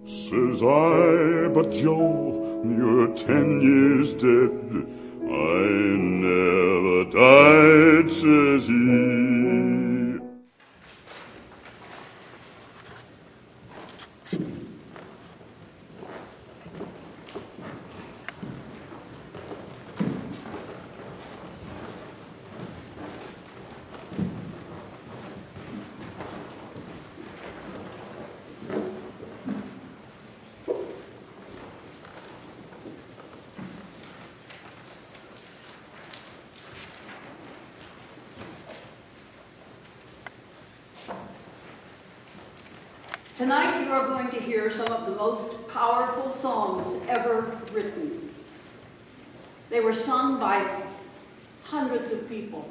Says I, but Joe, you're 10 years dead. I never died, says he. Tonight you are going to hear some of the most powerful songs ever written. They were sung by hundreds of people.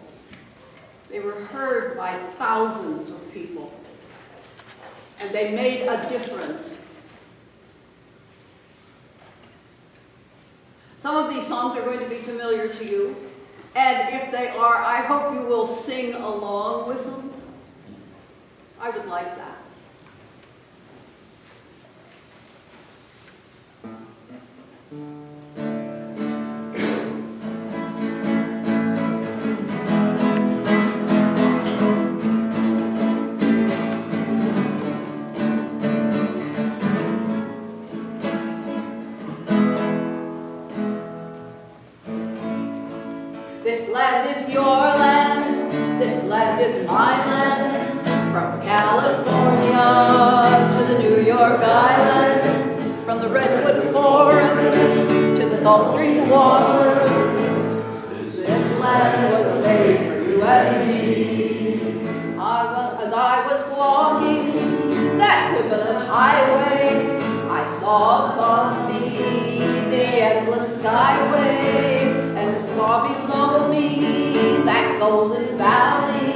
They were heard by thousands of people. And they made a difference. Some of these songs are going to be familiar to you. And if they are, I hope you will sing along with them. I would like that. This land is your land, this land is my land, from California to the New York Island, from the Redwood Forest to the Gulf Stream water. This land was made for you and me. As I was walking that Wimbledon highway, I saw above me the endless skyway, and saw below me that golden valley.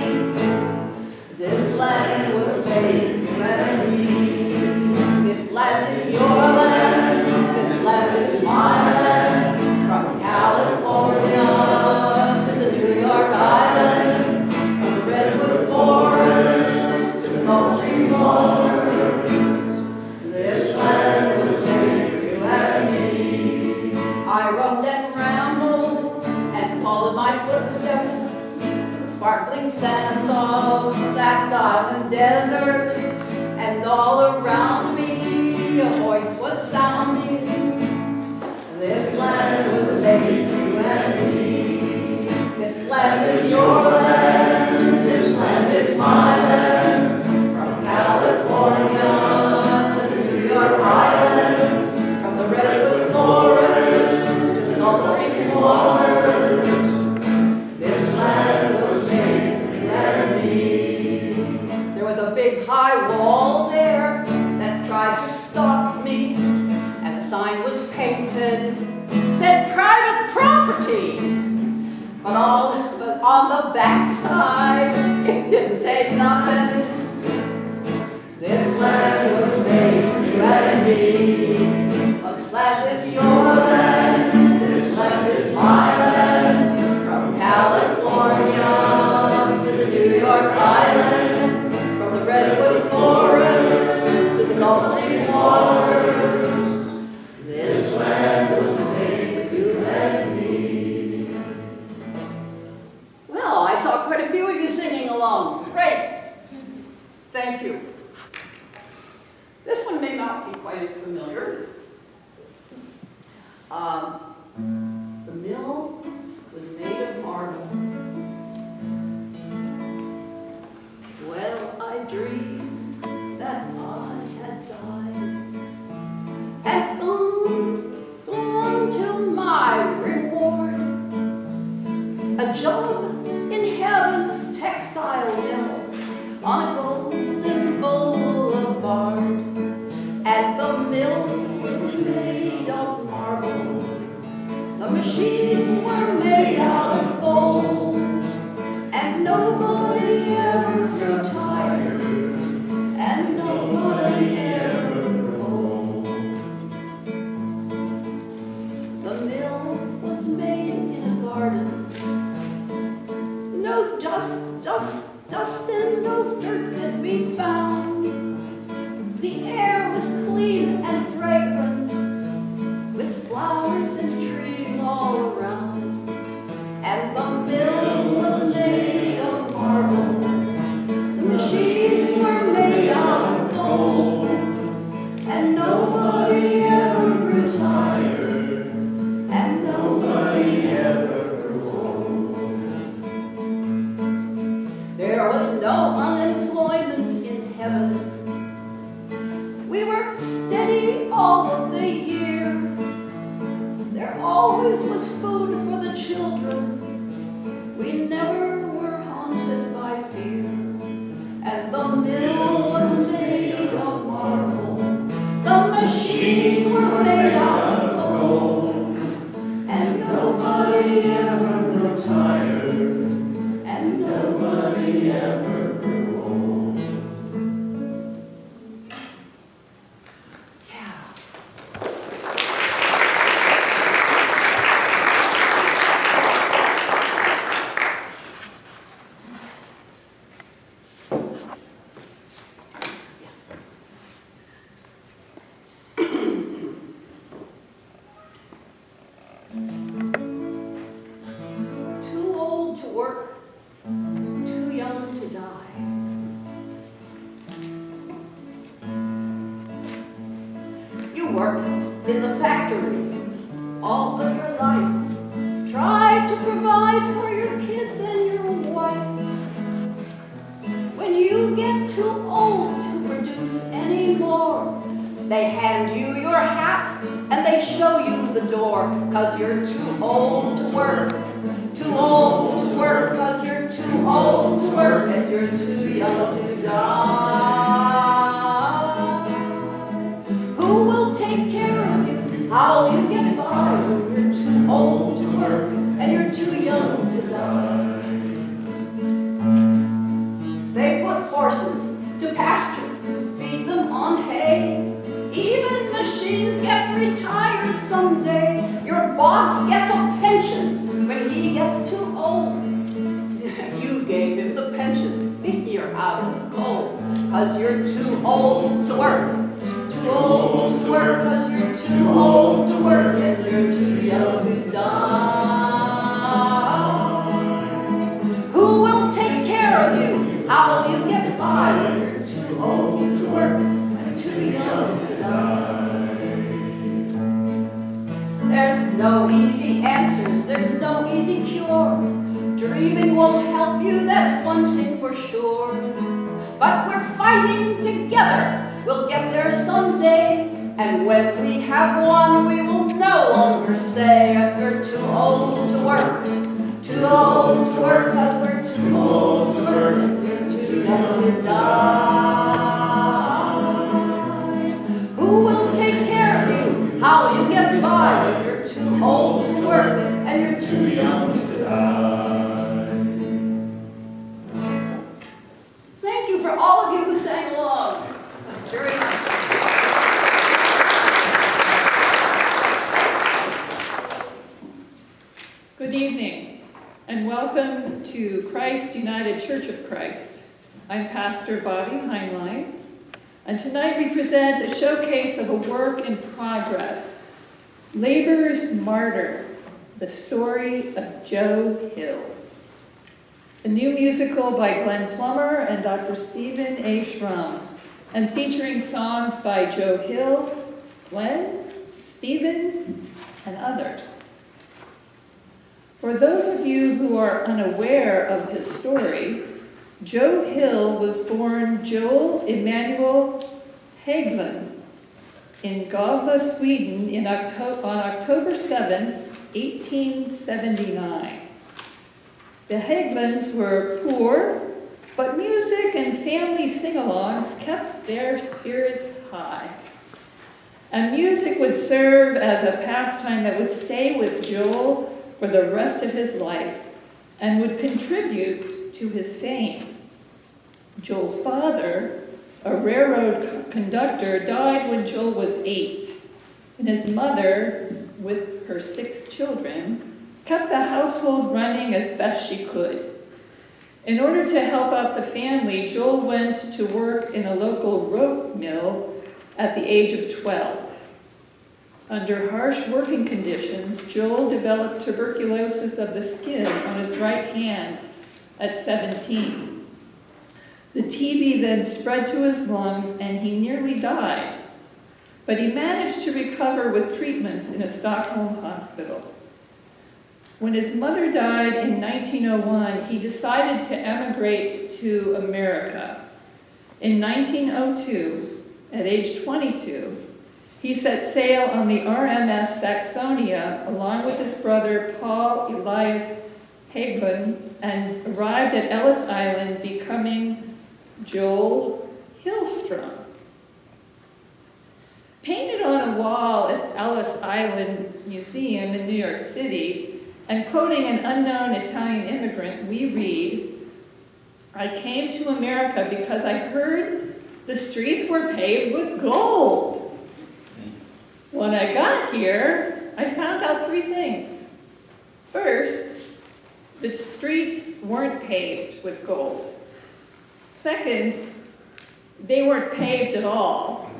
This land was made for you and me. This land is your land, this land is my land, from California to the New York Island, from the Redwood Forest to the Gulf Stream water. This land was made for you and me. I roamed and rambled and followed my footsteps, the sparkling sands of that diamond desert, and all around me a voice was sounding. This land was made for you and me. This land is your land, this land is my land, from California to the New York Island, from the Redwood Forest to the Gulf Stream waters. This land was made for you and me. There was a big high wall there that tried to stop me, and a sign was painted, said private property. But on the backside, it didn't say nothing. This land was made for you and me. This land is your land, this land is my land, from California to the New York Island, from the Redwood Forest to the Gulf Stream waters. This land was made for you and me. Well, I saw quite a few of you singing along. Great. Thank you. This one may not be quite as familiar. The mill was made of marble. Well, I dreamed that I had died and gone to my reward, a job in heaven's textile mill on a golden boulevard. And the mill was made of marble, the machines were made out of gold, and nobody ever grew tired, and nobody ever grew old. The mill was made in a garden, no dust and no dirt could be found. The air was clean clean and fragrant, with flowers and trees all around. And the mill was made of marble, the machines were made out of gold, and nobody ever grew tired, and nobody ever grew old. There was no unemployment in heaven. We worked steady all of the year. There always was food for the children. We never were haunted by fear. And the mill was made of marble, the machines were made out of gold, and nobody ever grew tired, and nobody ever grew old. Yeah. Too old to work, too young to die. You worked in the factory all of your life, tried to provide for your kids and your wife. When you get too old to produce anymore, they hand you your hat and they show you the door, 'cause you're too old to work. Too old to work, 'cause you're too old to work, and you're too young to die. Who will take care of you? How'll you get by when you're too old to work and you're too young to die? They put horses to pasture, feed them on hay. Even machines get retired someday. Your boss gets a pension when he gets too old. You gave him the pension. You're out in the cold, 'cause you're too old to work. Too old to work, 'cause you're too old to work, and you're too young to die. Who will take care of you? How will you get by when you're too old to work and too young to die? There's no easy answers, there's no easy cure. Dreaming won't help you, that's one thing for sure. But we're fighting together, we'll get there someday. And when we have won, we will no longer say we're too old to work. Too old to work, 'cause we're too old to work, and we're too young to die. Who will take care of you? How will you get by if you're too old to work and you're too young to die? Thank you for all of you who sang along. Very nice. Good evening, and welcome to Christ United Church of Christ. I'm Pastor Bobby Heinlein, and tonight we present a showcase of a work in progress, Labor's Martyr, the story of Joe Hill. A new musical by Glenn Plummer and Dr. Stephen A. Schrum, and featuring songs by Joe Hill, Glenn, Stephen, and others. For those of you who are unaware of his story, Joe Hill was born Joel Emanuel Hägglund in Gavle, Sweden on October 7th, 1879. The Hägglunds were poor, but music and family sing-alongs kept their spirits high. And music would serve as a pastime that would stay with Joel for the rest of his life and would contribute to his fame. Joel's father, a railroad conductor, died when Joel was 8, and his mother, with her 6 children, kept the household running as best she could. In order to help out the family, Joel went to work in a local rope mill at the age of 12. Under harsh working conditions, Joel developed tuberculosis of the skin on his right hand at 17. The TB then spread to his lungs and he nearly died, but he managed to recover with treatments in a Stockholm hospital. When his mother died in 1901, he decided to emigrate to America. In 1902, at age 22, he set sail on the RMS Saxonia along with his brother Paul Elias Hagelin and arrived at Ellis Island, becoming Joel Hillstrom. Painted on a wall at Ellis Island Museum in New York City, and quoting an unknown Italian immigrant, we read, "I came to America because I heard the streets were paved with gold. When I got here, I found out three things. First, the streets weren't paved with gold. Second, they weren't paved at all.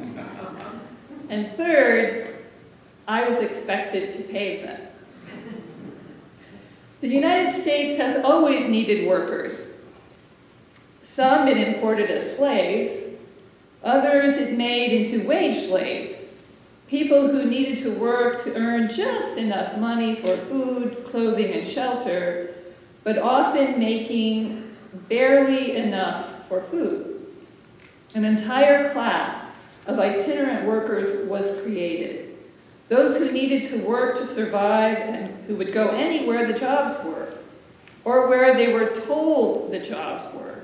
And third, I was expected to pave them." The United States has always needed workers. Some it imported as slaves, others it made into wage slaves, people who needed to work to earn just enough money for food, clothing, and shelter, but often making barely enough for food. An entire class of itinerant workers was created. Those who needed to work to survive and who would go anywhere the jobs were, or where they were told the jobs were.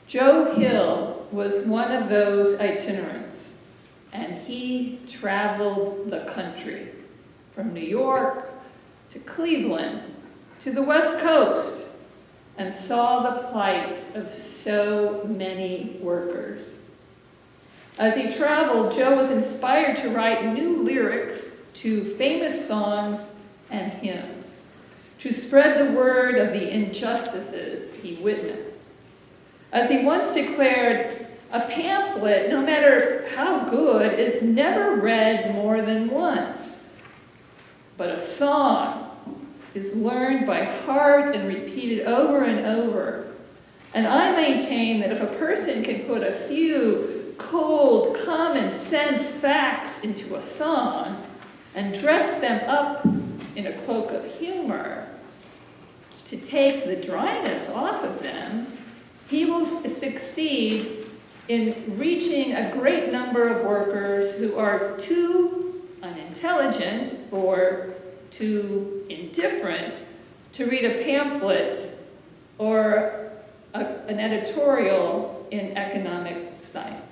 Joe Hill was one of those itinerants, and he traveled the country, from New York to Cleveland to the West Coast, and saw the plight of so many workers. As he traveled, Joe was inspired to write new lyrics to famous songs and hymns, to spread the word of the injustices he witnessed. As he once declared, a pamphlet, no matter how good, is never read more than once. But a song is learned by heart and repeated over and over. And I maintain that if a person can put a few cold, common sense facts into a song and dress them up in a cloak of humor to take the dryness off of them, he will succeed in reaching a great number of workers who are too unintelligent or too indifferent to read a pamphlet or an editorial in economic science.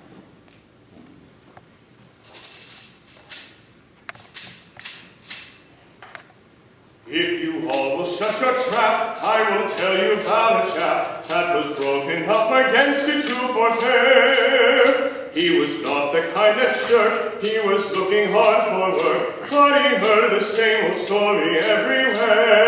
If you almost shut your trap, I will tell you about a chap that was broken up against it to forbear. He was not the kind that shirked, he was looking hard for work, but he heard the same old story everywhere.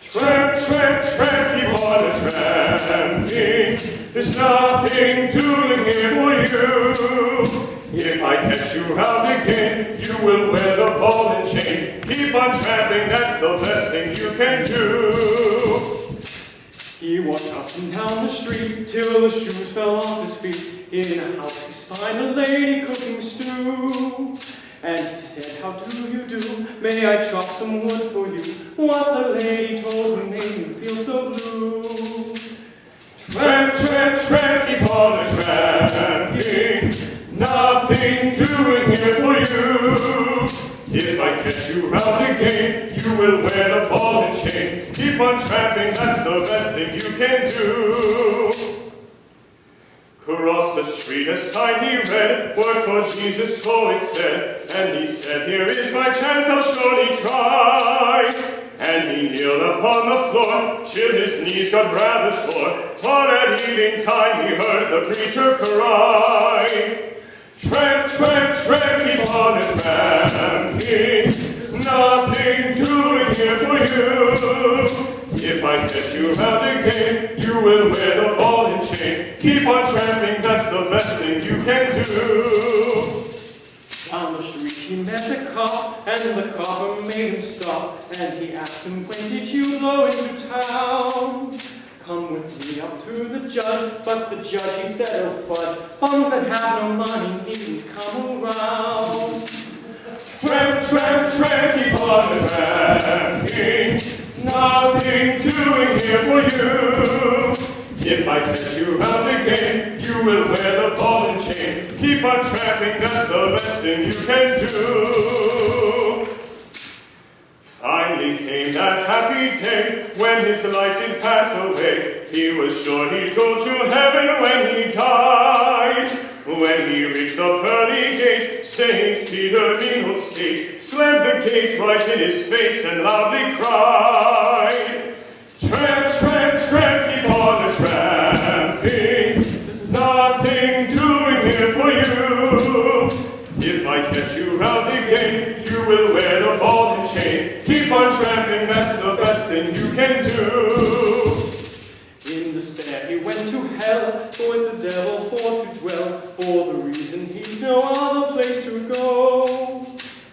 Tramp, tramp, tramp, keep on a tramping, there's nothing doing here for you. If I catch you round again, you will wear the ball and chain. Keep on tramping, that's the best thing you can do. He walked up and down the street till the shoes fell off his feet. In a house he spied a lady cooking stew. And he said, "How do you do? May I chop some wood for you?" What the lady told him made him feel so blue. Tramp, tramp, tramp, keep on a tramping, nothing doing here for you. If I catch you round again, you will wear the ball and chain. Keep on tramping, that's the best thing you can do. Across the street a sign he read, "Work for Jesus," so it said. And he said, "Here is my chance, I'll surely try." And he kneeled upon the floor, till his knees got rather sore. For at evening time he heard the preacher cry, "Tramp, tramp, tramp, keep on a tramping, nothing doing here for you. If I catch you out again, you will wear the ball and chain. Keep on tramping, that's the best thing you can do. On the street he met a cop, and the copper made him stop, and he asked him, when did you go into town? Come with me up to the judge, but the judge he said, oh fudge, bums that have no money needn't come around. Tramp, tramp, tramp, keep on tramping, nothing doing here for you. If I catch you out again, you will wear the ball and chain. Keep on tramping, that's the best thing you can do. Finally came that happy day when his life did pass away. He was sure he'd go to heaven when he died. When he reached the pearly gate, St. Peter mingled state, slammed the gate right in his face and loudly cried, tramp, tramp, tramp, keep on tramping, there's nothing doing here for you. If I catch you round again, you will wear the ball and chain. Keep on tramping, that's the best thing you can do. In despair he went to hell, with the devil for to dwell, for the reason he'd no other place to go.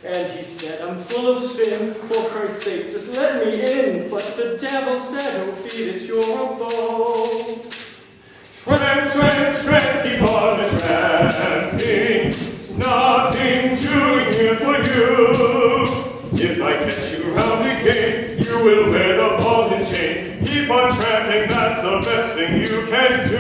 And he said, I'm full of sin, for Christ's sake, just let me in. But the devil said, oh feed it, you're a bow. Tramp, tramp, tramp, keep on tramping, nothing doing here for you. If I catch you round again, you will wear the ball and chain. Keep on tramping, that's the best thing you can do.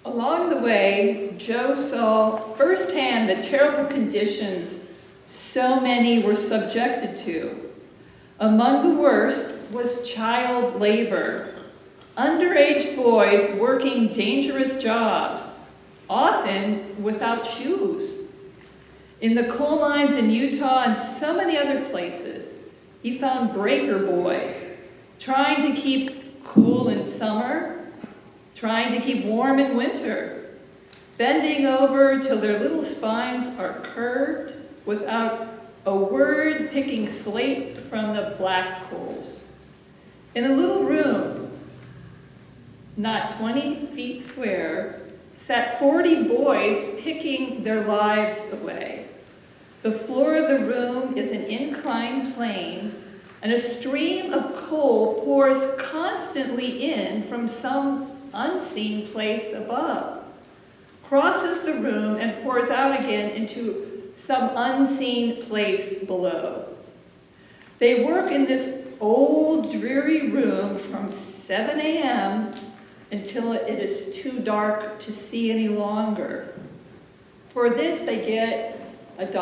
Along the way, Joe saw firsthand the terrible conditions so many were subjected to. Among the worst was child labor. Underage boys working dangerous jobs, often without shoes. In the coal mines in Utah and so many other places, he found breaker boys trying to keep cool in summer, trying to keep warm in winter, bending over till their little spines are curved without a word, picking slate from the black coals. In a little room, not 20 feet square, sat 40 boys picking their lives away. The floor of the room is an inclined plane, and a stream of coal pours constantly in from some unseen place above, crosses the room and pours out again into some unseen place below. They work in this old, dreary room from 7 a.m. until it is too dark to see any longer. For this, they get $1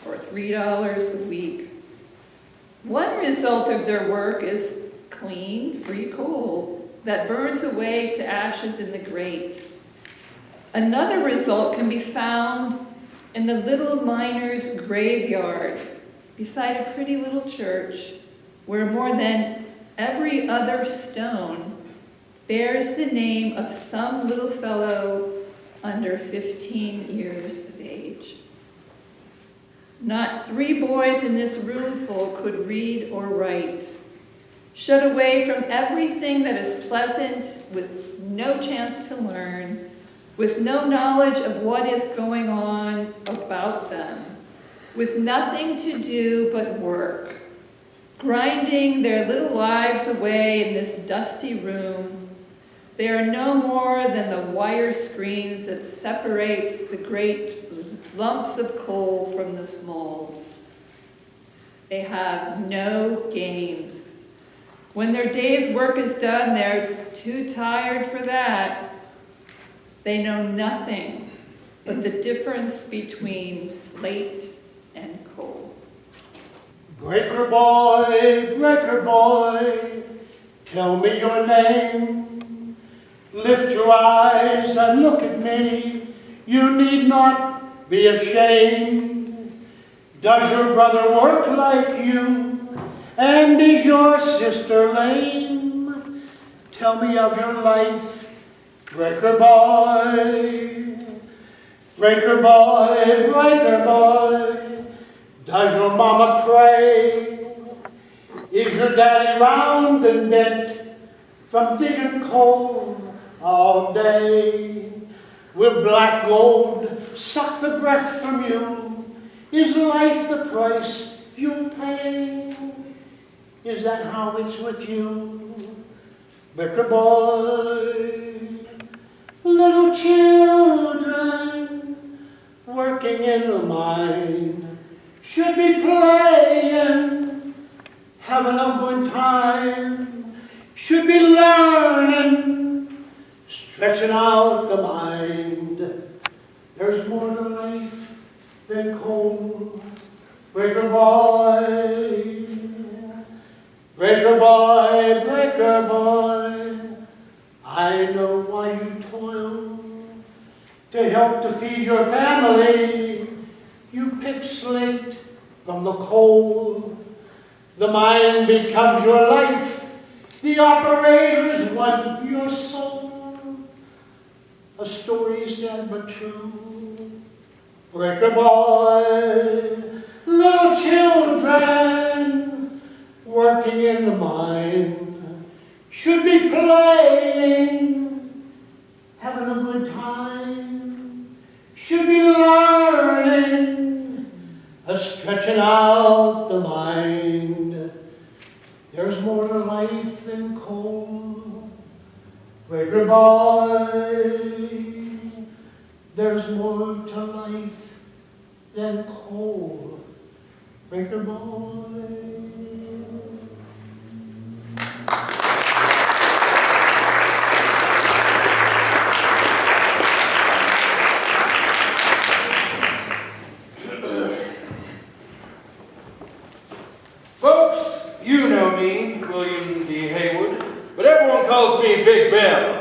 or $3 a week. One result of their work is clean, free coal that burns away to ashes in the grate. Another result can be found in the little miner's graveyard beside a pretty little church where more than every other stone bears the name of some little fellow under 15 years of age. Not 3 boys in this roomful could read or write, shut away from everything that is pleasant, with no chance to learn, with no knowledge of what is going on about them, with nothing to do but work, grinding their little lives away in this dusty room. They are no more than the wire screens that separates the great lumps of coal from the small. They have no games. When their day's work is done, they're too tired for that. They know nothing but the difference between slate and coal. Breaker boy, tell me your name. Lift your eyes and look at me. You need not be ashamed. Does your brother work like you? And is your sister lame? Tell me of your life Breaker boy, breaker boy, breaker boy, does your mama pray? Is your daddy round and bent from digging coal all day? Will black gold suck the breath from you? Is life the price you pay? Is that how it's with you, breaker boy? Little children working in the mine should be playing, having a good time, should be learning, stretching out the mind. There's more to life than coal, breaker boy, breaker boy, breaker boy. I know why you toil to help to feed your family. You pick slate from the coal. The mine becomes your life. The operators want your soul. A story sad but true. Breaker boy, little children working in the mine should be playing, having a good time, should be learning, stretching out the mind. There's more to life than coal, breaker boy. There's more to life than coal, breaker boy. Folks, you know me, William D. Haywood, but everyone calls me Big Bill.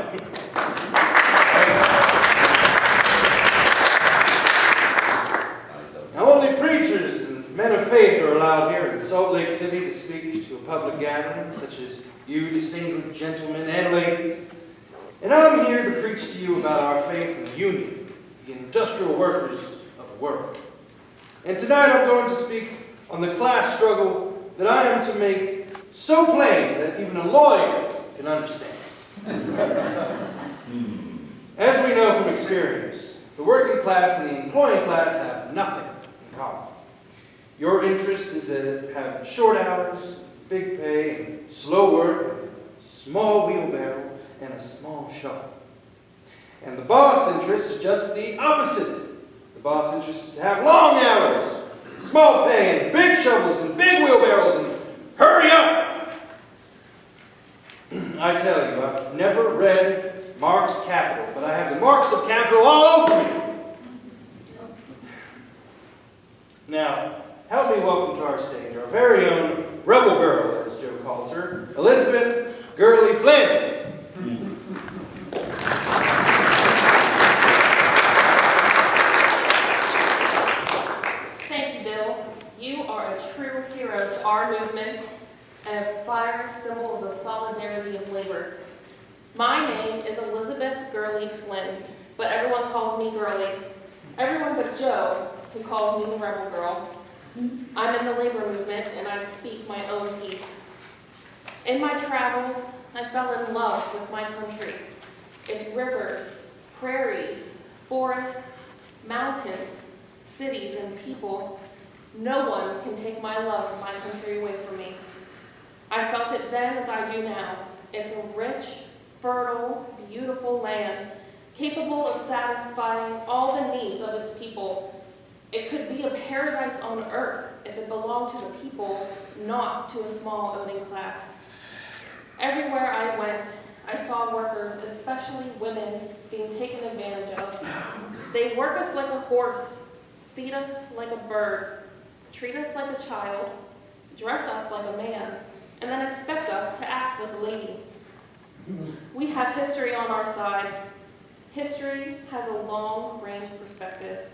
Now only preachers and men of faith are allowed here in Salt Lake City to speak to a public gathering, such as you distinguished gentlemen and ladies. And I'm here to preach to you about our faith in the union, the industrial workers of the world. And tonight I'm going to speak on the class struggle that I am to make so plain that even a lawyer can understand. As we know from experience, the working class and the employing class have nothing in common. Your interest is to have short hours, big pay, and slow work, and a small wheelbarrow, and a small shovel. And the boss' interest is just the opposite. The boss' interest is to have long hours, small pay, and big shovels, and big wheelbarrows, and hurry up! I tell you, I've never read Marx Capital, but I have the marks of capital all over me. Now, help me welcome to our stage our very own rebel girl, as Joe calls her, Elizabeth Gurley Flynn. Thank you, Bill. You are a true hero to our movement and a fiery symbol of the solidarity of labor. My name is Elizabeth Gurley Flynn, but everyone calls me Gurley. Everyone but Joe, who calls me the rebel girl. I'm in the labor movement and I speak my own piece. In my travels, I fell in love with my country. Its rivers, prairies, forests, mountains, cities, and people. No one can take my love of my country away from me. I felt it then as I do now. It's a rich, fertile, beautiful land, capable of satisfying all the needs of its people. It could be a paradise on earth if it belonged to the people, not to a small owning class. Everywhere I went, I saw workers, especially women, being taken advantage of. They work us like a horse, feed us like a bird, treat us like a child, dress us like a man, and then expect us to act like a lady. We have history on our side. History has a long-range perspective.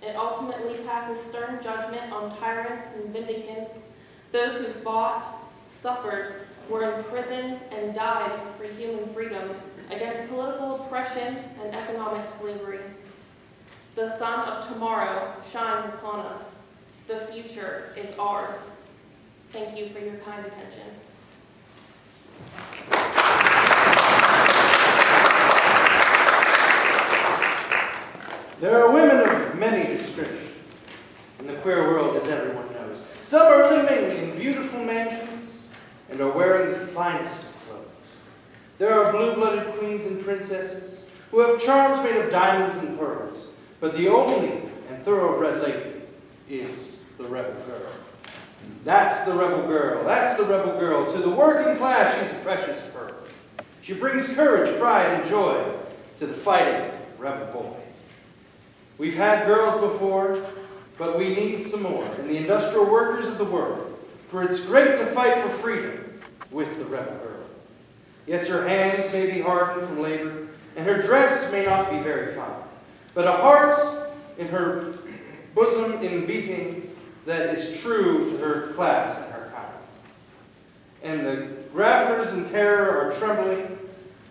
It ultimately passes stern judgment on tyrants and vindicants, those who fought, suffered, were imprisoned and died for human freedom against political oppression and economic slavery. The sun of tomorrow shines upon us. The future is ours. Thank you for your kind attention. There are women of many descriptions in the queer world, as everyone knows. Some are living in beautiful mansions and are wearing the finest of clothes. There are blue-blooded queens and princesses who have charms made of diamonds and pearls, but the only and thoroughbred lady is the rebel girl. That's the rebel girl. That's the rebel girl. To the working class, she's a precious pearl. She brings courage, pride, and joy to the fighting rebel boy. We've had girls before, but we need some more in the industrial workers of the world, for it's great to fight for freedom with the rebel girl. Yes, her hands may be hardened from labor, and her dress may not be very fine, but a heart in her bosom in beating that is true to her class and her kind. And the grafters in terror are trembling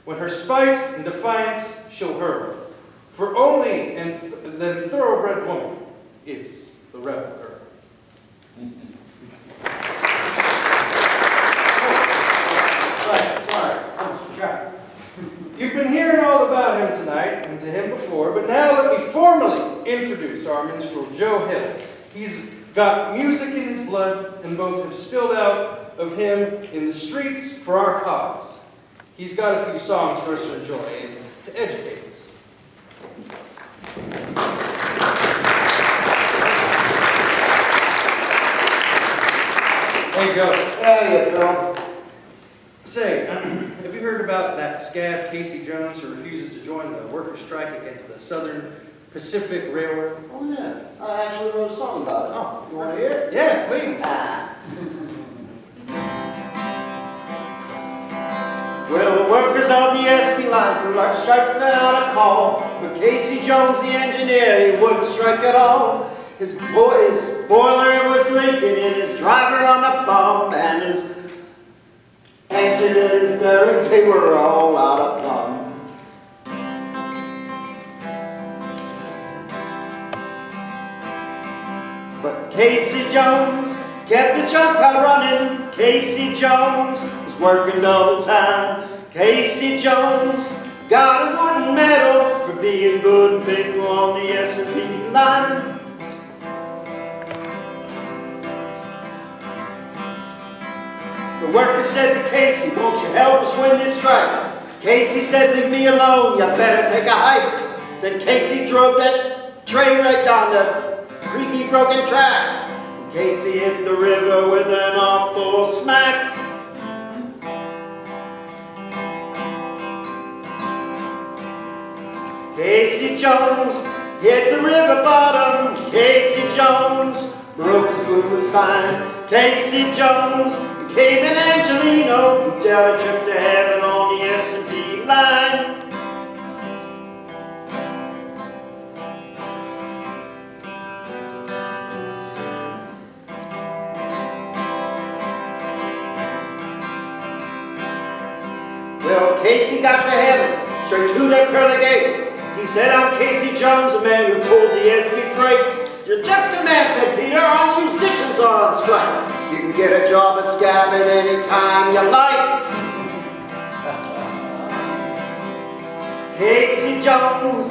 when her spite and defiance shall hurl. For only the thoroughbred woman is the rebel girl. Sorry, I almost forgot. You've been hearing all about him tonight, and to him before, but now let me formally introduce our minstrel, Joe Hill. He's got music in his blood, and both have spilled out of him in the streets for our cause. He's got a few songs for us to enjoy and to educate us. There you go. There you go. Say, have you heard about that scab Casey Jones who refuses to join the workers' strike against the Southern Pacific Railroad? Oh, yeah. I actually wrote a song about it. Oh, you want to hear it? Yeah, please. Well, the workers of the SB line could like strike without a call, but Casey Jones, the engineer, he wouldn't strike at all. His boiler was leaking, and his driver on the bum, and his engine and his bearings, they were all out of plumb. But Casey Jones kept the jump car running. Casey Jones was working double time. Casey Jones got a wooden medal for being good and faithful on the S&P line. The workers said to Casey, won't you help us win this strike? Casey said, leave me alone, you better take a hike. Then Casey drove that train right down the creaky broken track. Casey hit the river with an awful smack. Casey Jones hit the river bottom. Casey Jones broke his boot spine. Casey Jones became an Angelino who dared a trip to heaven on the S&P line. Well, Casey got to heaven, straight to that pearly gate. He said, I'm Casey Jones, the man who pulled the SB freight. You're just a man, said Peter, all musicians are on strike. You can get a job as scabbing any time you like. Casey Jones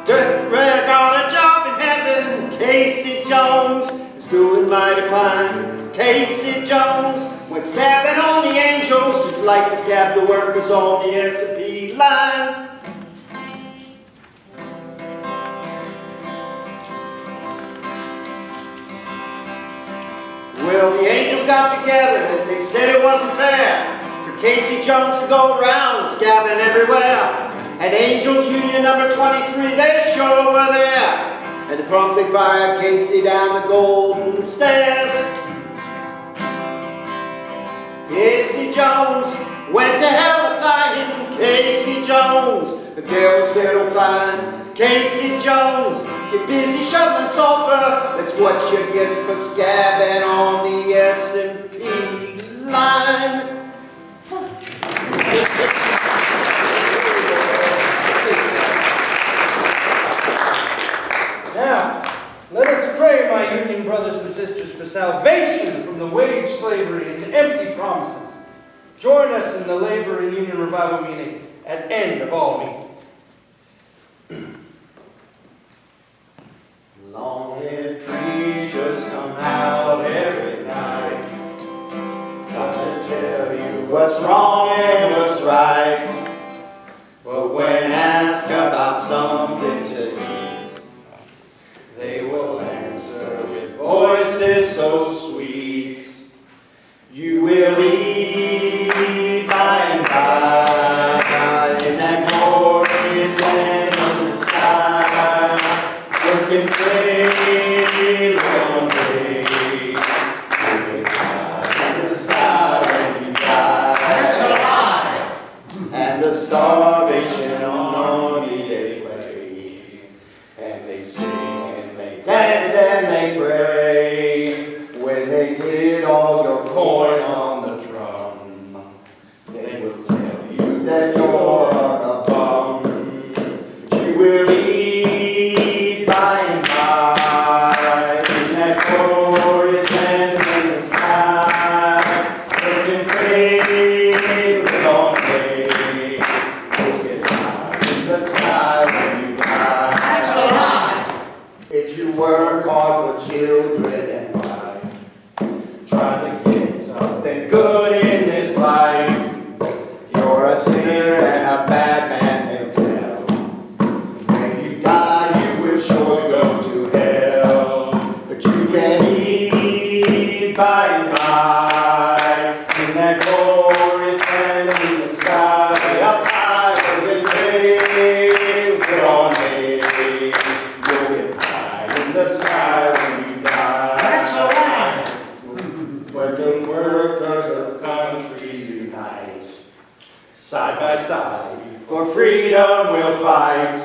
got a job in heaven. Casey Jones is doing mighty fine. Casey Jones went scabbing on the angels, just like he scabbed the workers on the S&P line. Well, the angels got together and they said it wasn't fair for Casey Jones to go around scabbing everywhere. And Angels Union number 23, they sure were there. And they promptly fired Casey down the golden stairs. Casey Jones went to hell to find him. Casey Jones, the girl said, oh fine. Casey Jones, get busy shoveling sulfur. That's what you get for scabbing on the S&P line. and empty promises. Join us in the Labor and Union Revival meeting at end of all meetings. Long-haired preachers come out every night, come to tell you what's wrong and what's right. But when asked about something to eat, they will answer with voices so sweet. You will eat by and by in that glorious land in the sky. Working trade one day, working high in the sky when you die. That's a lie. And the starvation on me they play, and they sing and they dance and they pray. When they hit all your coins on the drum, they will tell you that you're a bum. But you will eat by and by in that glorious land in the sky. Working trade with all day, working high in the sky when you die. That's a lie. If you work hard for children and wife, try to get something good in this life, you're a sinner and a bad man, they'll tell. When you die, you will sure go to hell. But you can eat by and by in that glorious land in the sky. Up high over the day, put on me. You'll get high in the sky when you die. That's a lie. When the workers of countries unite, side by side, for freedom we'll fight.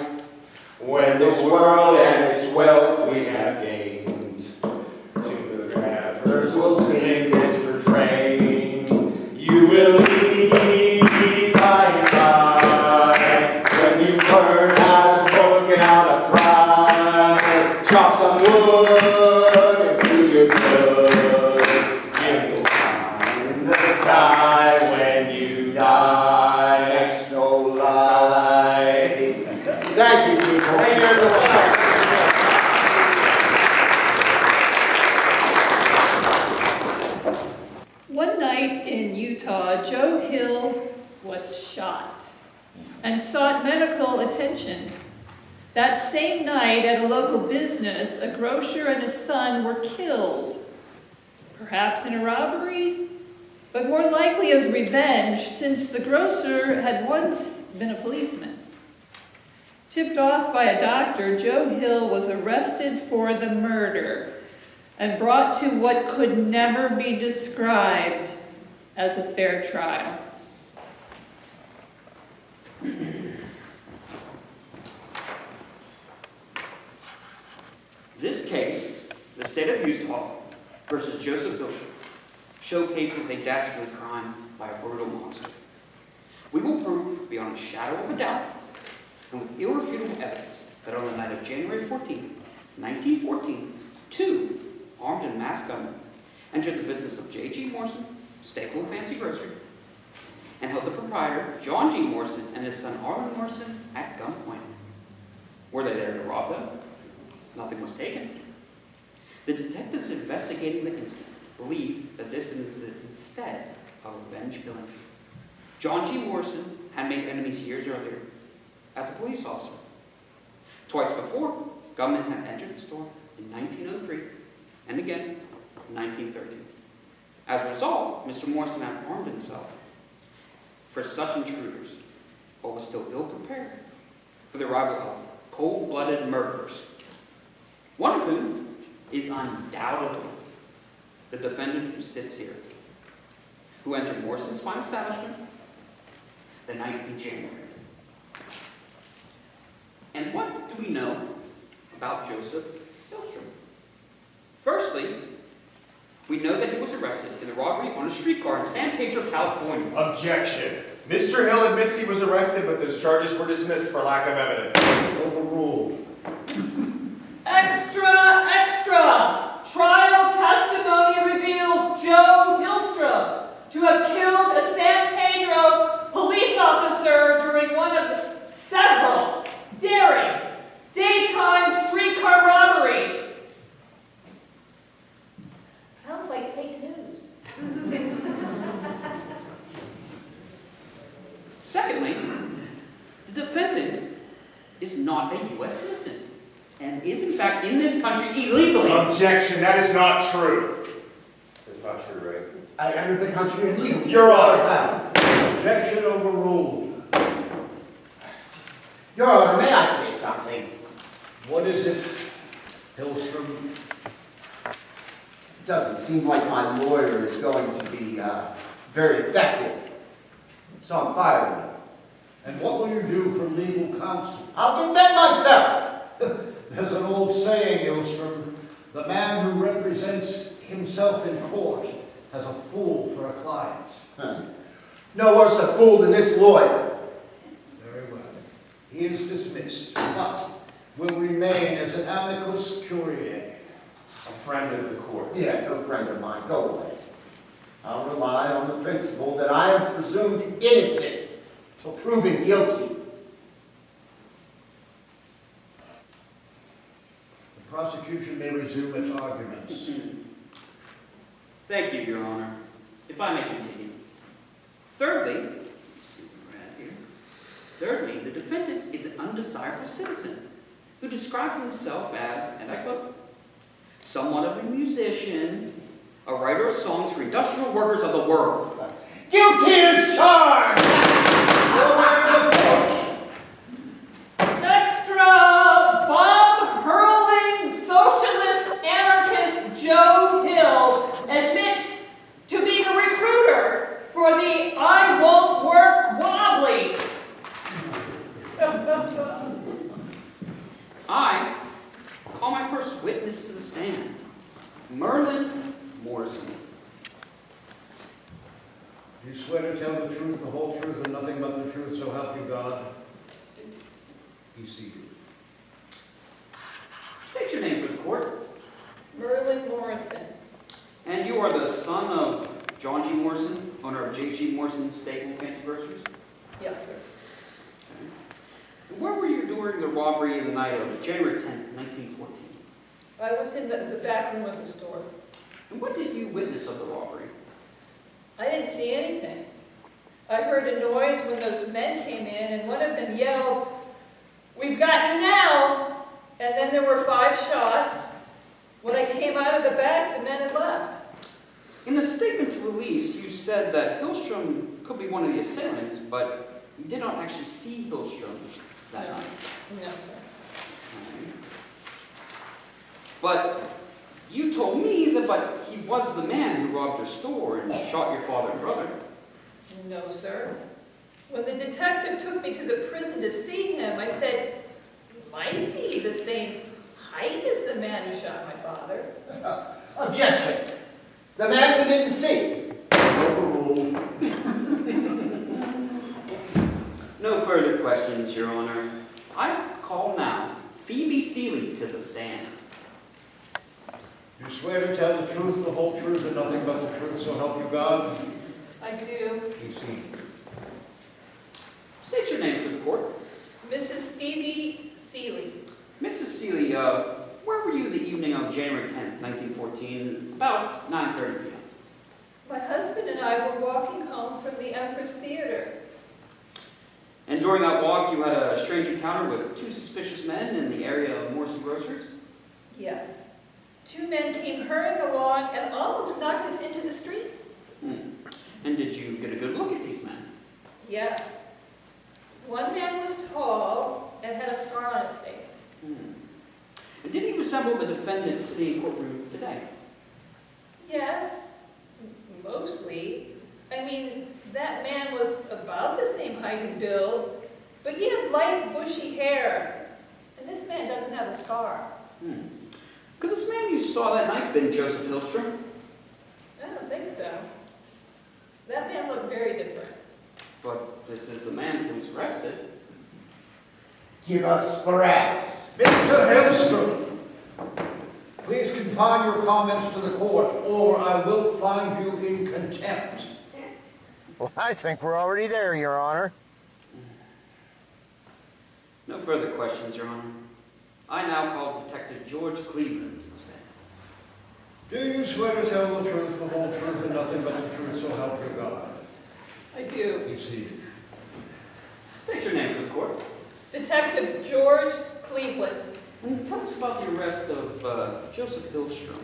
When this world and its wealth we have gained, to the grabbers will sing this refrain. You will eat by and by, when you learn how to cook and how to fry. Chop some wood and do your good. You will find in the sky when you die. That's no lie. Thank you, people. Thank you, everyone. One night in Utah, Joe Hill was shot and sought medical attention. That same night at a local business, a grocer and his son were killed, perhaps in a robbery, but more likely as revenge, since the grocer had once been a policeman. Tipped off by a doctor, Joe Hill was arrested for the murder and brought to what could never be described as a fair trial. This case, the state of Utah versus Joseph Hilstrom, showcases a dastardly crime by a brutal monster. We will prove beyond a shadow of a doubt, and with irrefutable evidence, that on the night of January 14, 1914, two armed and masked gunmen entered the business of J.G. Morrison, staple of Fancy Grocery, and held the proprietor, John G. Morrison, and his son, Arlen Morrison, at gunpoint. Were they there to rob them? Nothing was taken. The detectives investigating the incident believed that this is instead a revenge killing. John G. Morrison had made enemies years earlier as a police officer. Twice before, gunmen had entered the store in 1903 and again in 1913. As a result, Mr. Morrison had armed himself. For such intruders, but was still ill-prepared for the arrival of cold-blooded murderers, one of whom is undoubtedly the defendant who sits here, who entered Morrison's fine establishment the night in January. And what do we know about Joseph Hilstrom? Firstly, we know that he was arrested in the robbery on a streetcar in San Pedro, California. Objection. Mr. Hill admits he was arrested, but those charges were dismissed for lack of evidence. Overruled. Extra, extra! Trial testimony reveals Joe Hilstrom to have killed a San Pedro police officer during one of several daring daytime streetcar robberies. Sounds like fake news. Secondly, the defendant is not a U.S. citizen and is in fact in this country illegally. Objection, that is not true. That's not true, right? I entered the country illegally. Your Honor. Objection overruled. Your Honor, may I say something? What is it, Hillstrom? It doesn't seem like my lawyer is going to be very effective. So I'm firing him. And what will you do for legal counsel? I'll defend myself. There's an old saying, Hillstrom, the man who represents himself in court has a fool for a client. No worse a fool than this lawyer. Very well. He is dismissed, but will remain as an amicus curiae. A friend of the court. Yeah, no friend of mine. Go away. I'll rely on the principle that I am presumed innocent till proven guilty. The prosecution may resume its arguments. Thank you, Your Honor. If I may continue. Thirdly, the defendant is an undesirable citizen who describes himself as, and I quote, somewhat of a musician, a writer of songs for industrial workers of the world. Guilty as charged! Extra bomb-hurling socialist anarchist Joe Hill admits to being a recruiter for the I Won't Work Wobblies. I call my first witness to the stand, Merlin Morrison. You swear to tell the truth, the whole truth, and nothing but the truth, so help you God? Be seated. State your name for the court. Merlin Morrison. And you are the son of John G. Morrison, owner of J.G. Morrison's Staple Fancy Groceries? Yes, sir. Okay. Where were you during the robbery in the night of January 10th, 1914? I was in the back room of the store. And what did you witness of the robbery? I didn't see anything. I heard a noise when those men came in, and one of them yelled, "We've got you now!" And then there were 5 shots. When I came out of the back, the men had left. In a statement to police, you said that Hillstrom could be one of the assailants, but you did not actually see Hillstrom that night. No, sir. Okay. But you told me that he was the man who robbed your store and shot your father and brother. No, sir. When the detective took me to the prison to see him, I said, "He might be the same height as the man who shot my father." Objection. The man you didn't see. Overruled. No further questions, Your Honor. I call now Phoebe Seeley to the stand. You swear to tell the truth, the whole truth, and nothing but the truth, so help you God? I do. Be seated. State your name for the court. Mrs. Phoebe Seeley. Mrs. Seeley, where were you the evening of January 10th, 1914, about 9:30 p.m.? My husband and I were walking home from the Empress Theater. And during that walk, you had a strange encounter with 2 suspicious men in the area of Morrison Groceries? Yes. 2 men came hurrying along and almost knocked us into the street. And did you get a good look at these men? Yes. One man was tall and had a scar on his face. And did he resemble the defendant sitting in courtroom today? Yes, mostly. I mean, that man was about the same height and build, but he had light, bushy hair. And this man doesn't have a scar. Could this man you saw that night been Joseph Hillstrom? I don't think so. That man looked very different. But this is the man who was arrested. Give us Barabbas. Mr. Hillstrom, please confine your comments to the court, or I will find you in contempt. Well, I think we're already there, Your Honor. No further questions, Your Honor. I now call Detective George Cleveland to the stand. Do you swear to tell the truth, the whole truth, and nothing but the truth, so help you God? I do. Be seated. State your name for the court. Detective George Cleveland. And tell us about the arrest of Joseph Hillstrom.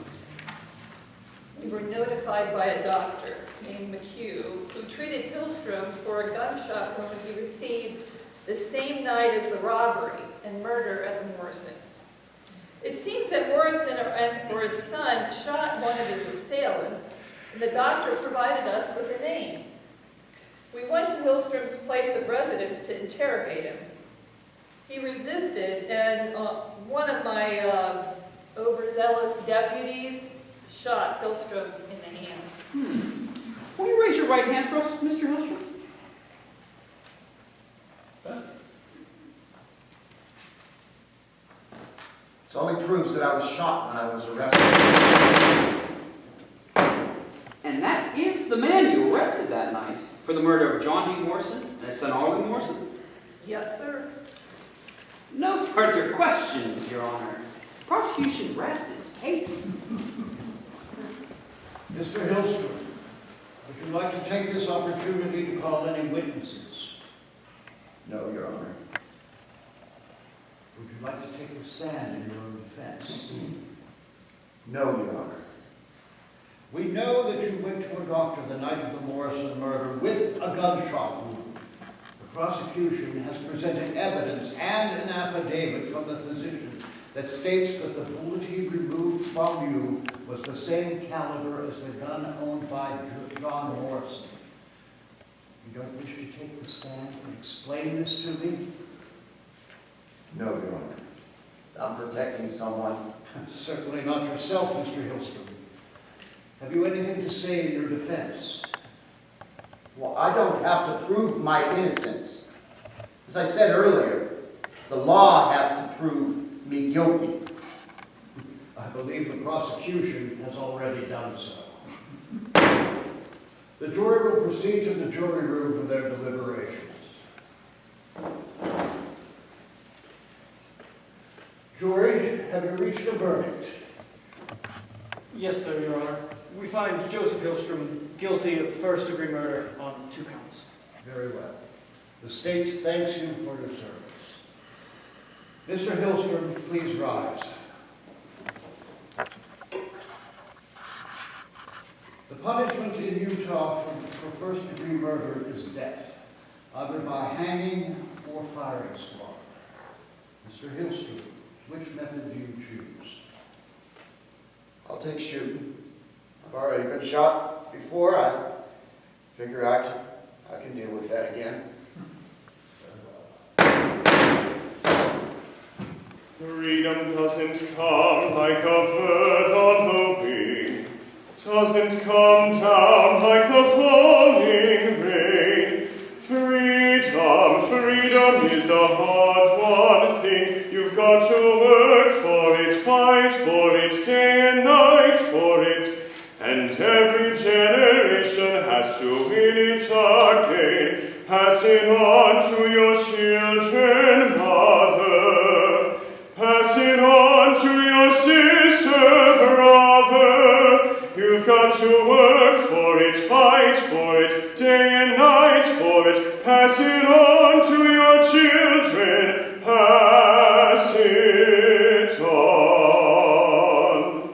We were notified by a doctor named McHugh who treated Hillstrom for a gunshot wound he received the same night as the robbery and murder at the Morrisons. It seems that Morrison or his son shot one of his assailants, and the doctor provided us with a name. We went to Hillstrom's place of residence to interrogate him. He resisted, and one of my overzealous deputies shot Hillstrom in the hand. Will you raise your right hand for us, Mr. Hillstrom? This only proves that I was shot when I was arrested. And that is the man you arrested that night for the murder of John G. Morrison and his son Arlen Morrison? Yes, sir. No further questions, Your Honor. Prosecution rests its case. Mr. Hillstrom, would you like to take this opportunity to call any witnesses? No, Your Honor. Would you like to take the stand in your own defense? No, Your Honor. We know that you went to a doctor the night of the Morrison murder with a gunshot wound. The prosecution has presented evidence and an affidavit from the physician that states that the bullet he removed from you was the same caliber as the gun owned by John Morrison. You don't wish to take the stand and explain this to me? No, Your Honor. I'm protecting someone. Certainly not yourself, Mr. Hillstrom. Have you anything to say in your defense? Well, I don't have to prove my innocence. As I said earlier, the law has to prove me guilty. I believe the prosecution has already done so. The jury will proceed to the jury room for their deliberations. Jury, have you reached a verdict? Yes, sir, Your Honor. We find Joseph Hillstrom guilty of first-degree murder on 2 counts. Very well. The state thanks you for your service. Mr. Hillstrom, please rise. The punishment in Utah for first-degree murder is death, either by hanging or firing squad. Mr. Hillstrom, which method do you choose? I'll take shooting. I've already been shot before. I figure I can deal with that again. Freedom doesn't come like a bird on the wing, doesn't come down like the falling rain. Freedom is a hard-won thing. You've got to work for it, fight for it, day and night for it. And every generation has to win it again. Pass it on to your children, mother. Pass it on to your sister, brother. You've got to work for it, fight for it, day and night for it. Pass it on to your children. Pass it on.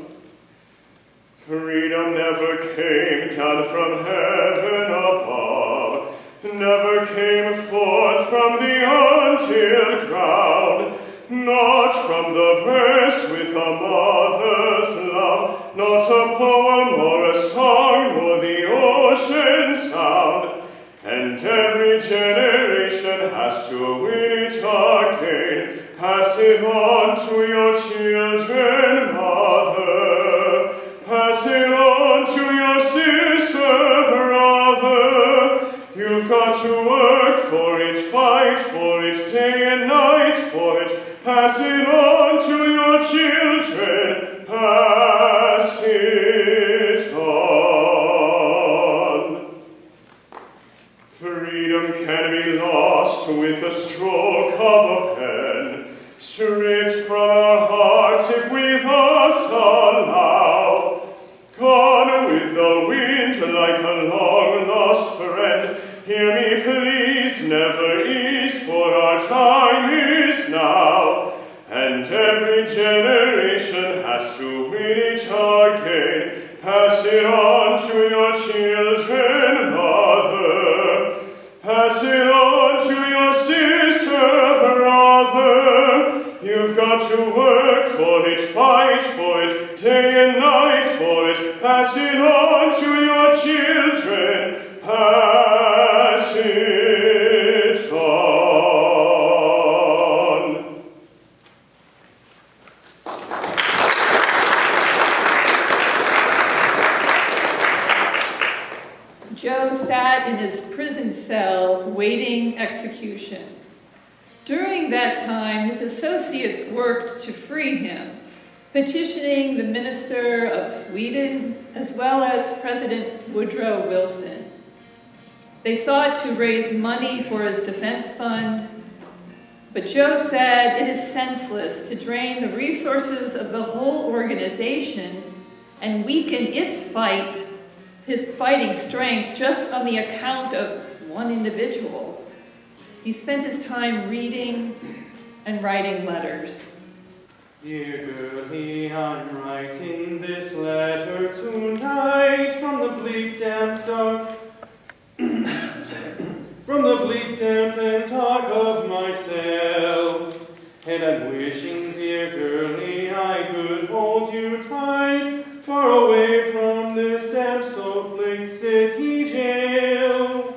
Freedom never came down from heaven above, never came forth from the untilled ground, not from the breast with a mother's love, not a poem or a song, nor the ocean sound. And every generation has to win it again. Pass it on to your children, mother. Pass it on to your sister, brother. You've got to work for it, fight for it, day and night for it. Pass it on to your children. Pass it on. Freedom can be lost with a stroke of a pen, stripped from our hearts if we thus allow. Gone with the wind like a long-lost friend, hear me please, never is, for our time is now. And every generation has to win it again. Pass it on to your children, mother. Pass it on to your sister, brother. You've got to work for it, fight for it, day and night for it. Pass it on to your children. Pass it on. Joe sat in his prison cell waiting execution. During that time, his associates worked to free him, petitioning the minister of Sweden as well as President Woodrow Wilson. They sought to raise money for his defense fund, but Joe said it is senseless to drain the resources of the whole organization and weaken his fighting strength just on the account of one individual. He spent his time reading and writing letters. Dear girlie, I'm writing this letter tonight from the bleak, damp, dark, from the bleak, damp, and dark of my cell. And I'm wishing, dear girlie, I could hold you tight, far away from this damp, soaked Lake City jail.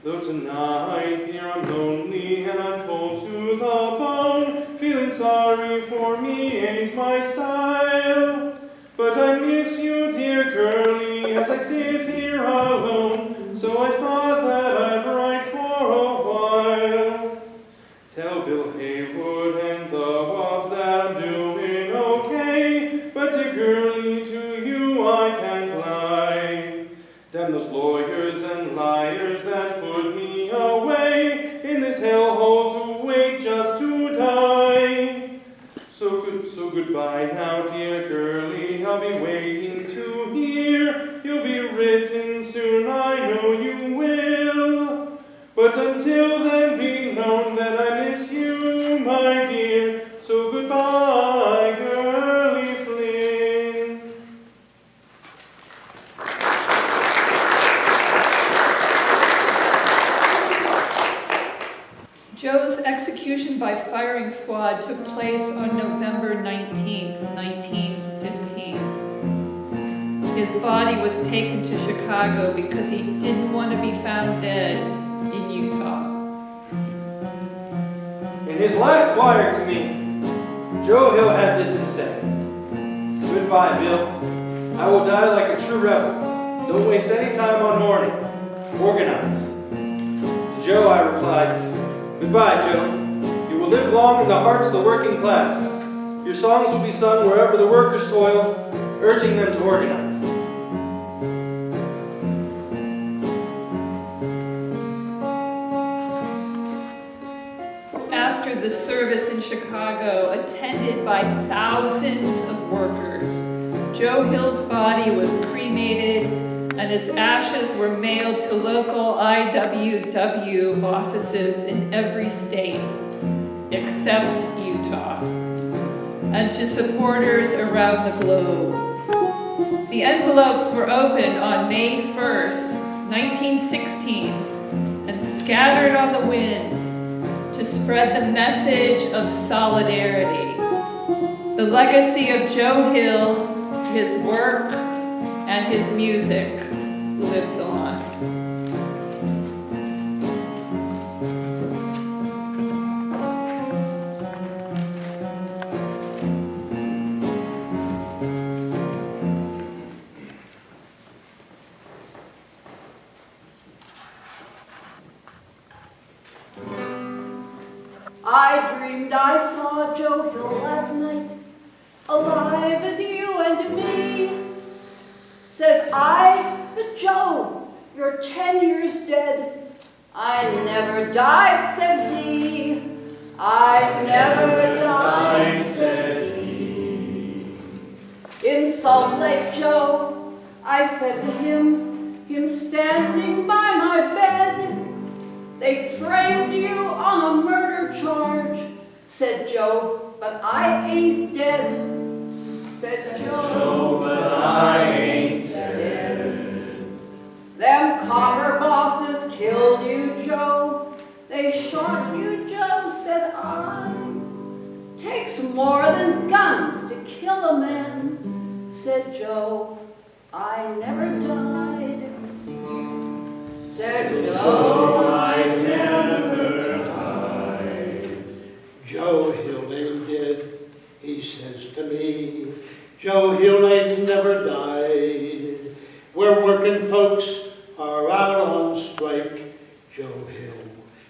Though tonight, dear, I'm lonely and I'm cold to the bone, feeling sorry for me ain't my style. But I miss you, dear girlie, as I sit here alone, so I thought that I'd write for a while. Tell Bill Haywood and the Wobbs that I'm doing okay, but dear girlie, to you I can't lie. Damn those lawyers and liars that put me away in this hellhole to wait just to die. So goodbye now, dear girlie, I'll be waiting to hear. You'll be written soon, I know you will. But until then, be known that I miss you, my dear. So goodbye, girlie Flynn. Joe's execution by firing squad took place on November 19th, 1915. His body was taken to Chicago because he didn't want to be found dead in Utah. In his last wire to me, Joe Hill had this to say. Goodbye, Bill. I will die like a true rebel. Don't waste any time on mourning. Organize. To Joe I replied, goodbye, Joe. You will live long in the hearts of the working class. Your songs will be sung wherever the workers toil, urging them to organize. After the service in Chicago, attended by thousands of workers, Joe Hill's body was cremated and his ashes were mailed to local IWW offices in every state except Utah, and to supporters around the globe. The envelopes were opened on May 1st, 1916, and scattered on the wind to spread the message of solidarity. The legacy of Joe Hill, his work, and his music lives on. I dreamed I saw Joe Hill last night, alive as you and me. Says I, but Joe, you're 10 years dead. I never died, said he. I never died, said he. In Salt Lake Joe, I said to him standing by my bed, they framed you on a murder charge, said Joe, but I ain't dead. Said Joe, but I ain't dead. Them copper bosses killed you, Joe. They shot you, Joe, said I. Takes more than guns to kill a man, said Joe. I never died. Said Joe, I never died. Joe Hill ain't dead, he says to me. Joe Hill ain't never died. Where working folks are out on strike, Joe Hill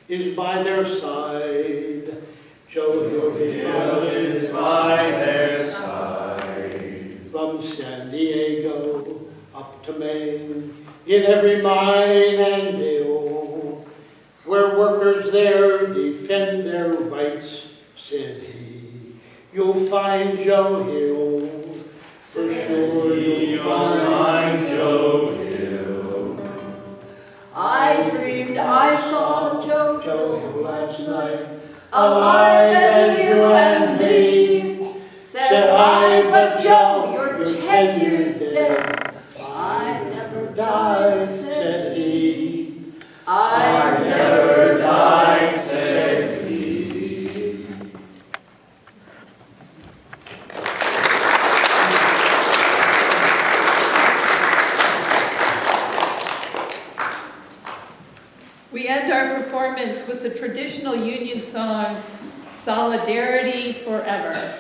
is by their side. Joe Hill is by their side. From San Diego up to Maine, in every mine and mill, where workers there defend their rights, said he, you'll find Joe Hill. For sure you'll find Joe Hill. I dreamed I saw Joe Hill last night, alive as you and me. Said I, but Joe, you're 10 years dead. I never died, said he. I never died, said he. We end our performance with the traditional Union song, Solidarity Forever.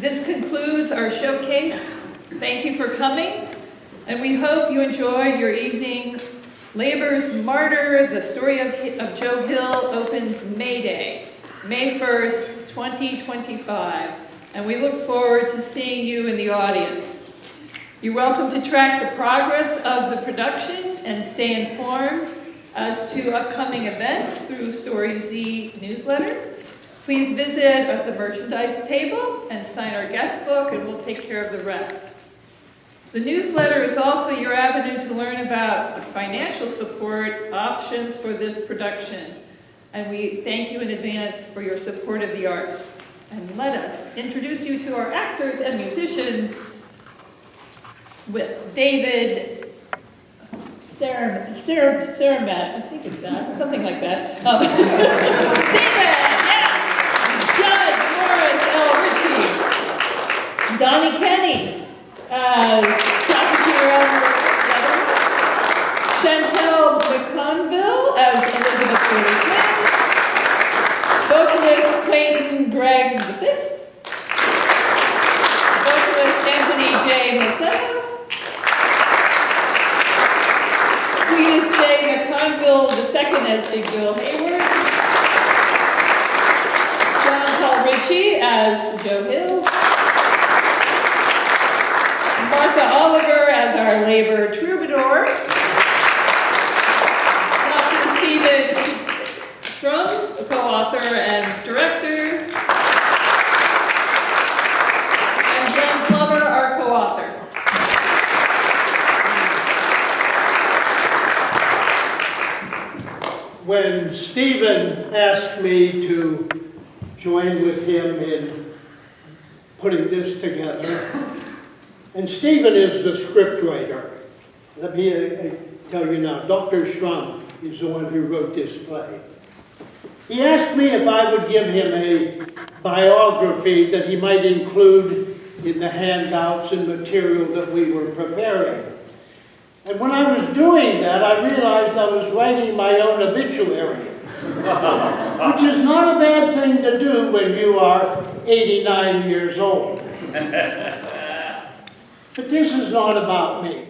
This concludes our showcase. Thank you for coming, and we hope you enjoyed your evening Labor's Martyr, the story of Joe Hill, opens May Day, May 1st, 2025, and we look forward to seeing you in the audience. You're welcome to track the progress of the production and stay informed as to upcoming events through Story Z newsletter. Please visit at the merchandise table and sign our guest book, and we'll take care of the rest. The newsletter is also your avenue to learn about the financial support options for this production. And we thank you in advance for your support of the arts. And let us introduce you to our actors and musicians with David Saramat, I think it's that, something like that. David, yeah. Judge Morris L. Ritchie. Donnie Kenny as Prosecutor Elmer. Chantel McConville as Elizabeth Gurley. Vocalist Clayton Gregg V. Vocalist Anthony J. Macedo. Cletus J. McConville II as Big Bill Hayward. John Paul Ritchie as Joe Hill. Martha Oliver as our labor troubadour. Dr. Stephen Strum, co-author and director. And Jen Plummer, our co-author. When Stephen asked me to join with him in putting this together, and Stephen is the scriptwriter. Let me tell you now, Dr. Schrum is the one who wrote this play. He asked me if I would give him a biography that he might include in the handouts and material that we were preparing. And when I was doing that, I realized I was writing my own obituary, which is not a bad thing to do when you are 89 years old. But this is not about me.